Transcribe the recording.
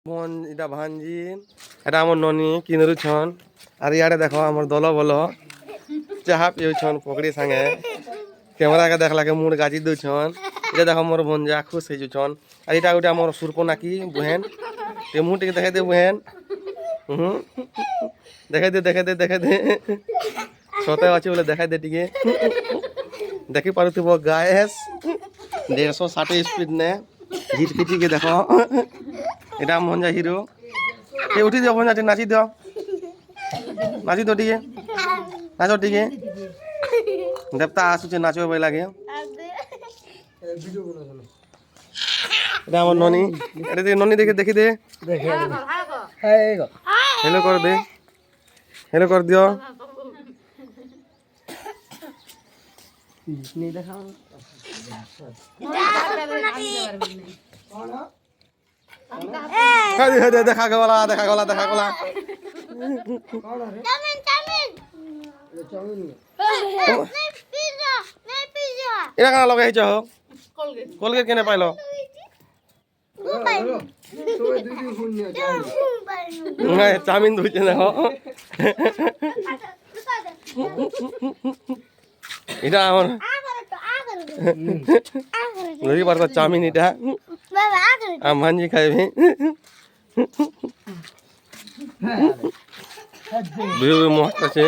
বোন এটা ভাঞ্জি এটা আমার ননি কিনରୁଛନ୍ আর ইয়াড়ে দেখো আমার দল বল চাহা পিউছন পকড়ি সাଙ୍ଗে ক্যামেরা কে দেখলা কে মুড গাজি দউছন এটা দেখো মোর ভঞ্জা খুশ হইছন আর এটা গোটে আমার সুরপনাকি বুহেন তে মু টিকে দেখাই দে বুহেন দেখাই দে সতে আছে বলে দেখাই দে টিকে দেখি পারুথিব গায়েস 160 স্পিড নে ঝিটপিটি কে দেখো এটা মঞ্জা হিরো এ উঠি দিও মঞ্জা নাচি দিও টিকে নাচো টিকে দেবতা আসুছে নাচবে বই লাগে এটা আমার ননি এটা দেখে ননি দেখি দে হেলো কর দে হেলো কর দিও দেখা গলা এটা কেন লগাইছ কলগেট কেনে পাইল চাউমিন ধুইছে দেখো এটা আমার ধরি পারত চাউমিন এটা ভাঞ্জি খাইবি মস্ত আছে